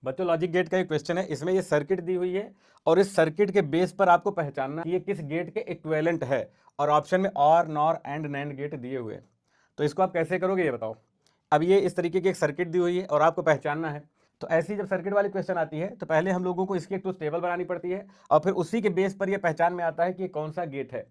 बच्चों logic gate का एक क्वेश्चन है, इसमें ये सर्किट दी हुई है और इस सर्किट के बेस पर आपको पहचानना कि ये किस गेट के इक्विवेलेंट है, और ऑप्शन में और, नॉर एंड नैंड गेट दिए हुए हैं। तो इसको आप कैसे करोगे ये बताओ। अब ये इस तरीके की एक सर्किट दी हुई है और आपको पहचानना है। तो ऐसी जब सर्किट वाली क्वेश्चन आती है तो पहले हम लोगों को इसकी एक ट्रूथ टेबल बनानी पड़ती है और फिर उसी के बेस पर यह पहचान में आता है कि कौन सा गेट है।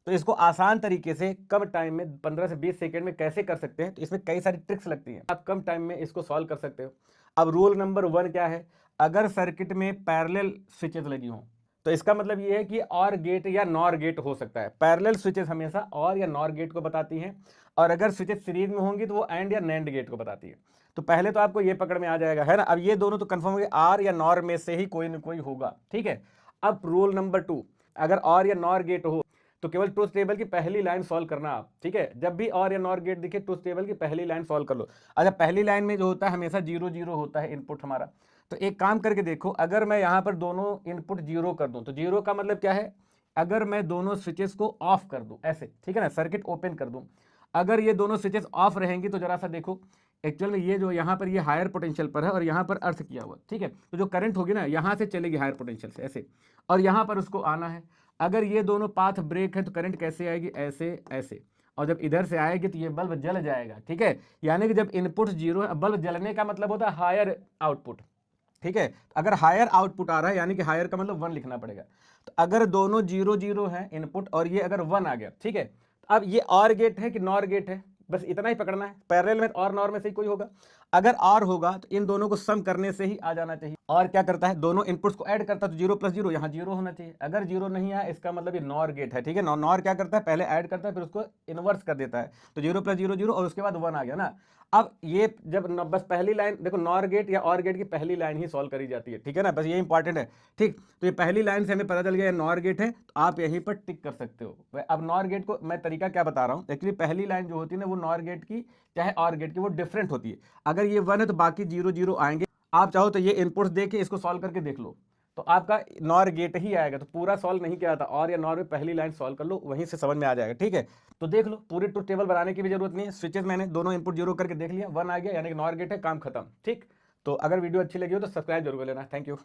तो इसको आसान तरीके से कम टाइम में 15 से 20 सेकंड में कैसे कर सकते हैं, तो इसमें कई सारी ट्रिक्स लगती हैं, आप कम टाइम में इसको सॉल्व कर सकते हो। अब रूल नंबर 1 क्या है, अगर सर्किट में पैरेलल स्विचेस लगी हों तो इसका मतलब ये है कि और गेट या नॉर गेट हो सकता है। पैरेलल स्विचेस हमेशा और या नॉर गेट को बताती हैं, और अगर स्विचेस सीरीज में होंगी तो वो एंड या नैंड गेट को बताती है। तो पहले तो आपको ये पकड़ में आ जाएगा, है ना। अब ये दोनों तो कंफर्म हो गए, आर या नॉर में से ही कोई ना कोई होगा, ठीक है। अब रूल नंबर 2, अगर और या नॉर गेट हो तो केवल ट्रूथ टेबल की पहली लाइन सॉल्व करना आप, ठीक है। जब भी और या नॉर गेट दिखे ट्रूथ टेबल की पहली लाइन सॉल्व कर लो। अच्छा, पहली लाइन में जो होता है हमेशा 0 0 होता है इनपुट हमारा। तो एक काम करके देखो, अगर मैं यहाँ पर दोनों इनपुट 0 कर दूं तो 0 का मतलब क्या है, अगर मैं दोनों स्विचेस को ऑफ कर दूं ऐसे, ठीक है ना, सर्किट ओपन कर दूं, अगर ये दोनों स्विचेस ऑफ रहेंगी तो जरा सा देखो, एक्चुअल में ये जो यहाँ पर ये हायर पोटेंशियल पर है और यहाँ पर अर्थ किया हुआ, ठीक है। तो जो करंट होगी ना यहाँ से चलेगी हायर पोटेंशियल से ऐसे, और यहाँ पर उसको आना है। अगर ये दोनों पाथ ब्रेक है तो करंट कैसे आएगी, ऐसे ऐसे, और जब इधर से आएगी तो ये बल्ब जल जाएगा, ठीक है। यानी कि जब इनपुट 0 है, बल्ब जलने का मतलब होता है हायर आउटपुट, ठीक है। अगर हायर आउटपुट आ रहा है यानी कि हायर का मतलब 1 लिखना पड़ेगा। तो अगर दोनों 0 0 है इनपुट और ये अगर 1 आ गया, ठीक है। अब ये और गेट है कि नॉर गेट है, बस इतना ही पकड़ना है। पैरेलल में और नॉर में से ही कोई होगा। अगर और होगा तो इन दोनों को सम करने से ही आ जाना चाहिए। और क्या करता है, दोनों इनपुट्स को ऐड करता है, तो 0 + 0 यहाँ 0 होना चाहिए। अगर 0 नहीं आया इसका मतलब ये नॉर गेट है, ठीक है। नॉर क्या करता है, पहले ऐड करता है फिर उसको इनवर्स कर देता है, तो 0 + 0 0 और उसके बाद 1 आ गया ना। अब ये जब बस पहली लाइन देखो, नॉर गेट या और गेट की पहली लाइन ही सॉल्व करी जाती है, ठीक है ना, बस ये इंपॉर्टेंट है, ठीक। तो ये पहली लाइन से हमें पता चल गया नॉर गेट है, तो आप यहीं पर टिक कर सकते हो। अब नॉर गेट को मैं तरीका क्या बता रहा हूँ, एक्चुअली पहली लाइन जो होती है ना वो नॉर गेट की चाहे और गेट की वो डिफरेंट होती है। अगर ये 1 है तो बाकी 0 0 आएंगे। आप चाहो तो ये इनपुट्स दे के इसको सॉल्व करके देख लो, तो आपका नॉर गेट ही आएगा। तो पूरा सॉल्व नहीं किया था, और या नॉर में पहली लाइन सॉल्व कर लो, वहीं से समझ में आ जाएगा, ठीक है। तो देख लो, पूरी ट्रूथ टेबल बनाने की भी जरूरत नहीं है। स्विचेस मैंने दोनों इनपुट 0 करके देख लिया, 1 आ गया यानी कि नॉर गेट है, काम खत्म, ठीक। तो अगर वीडियो अच्छी लगी हो तो सब्सक्राइब जरूर कर लेना। Thank you.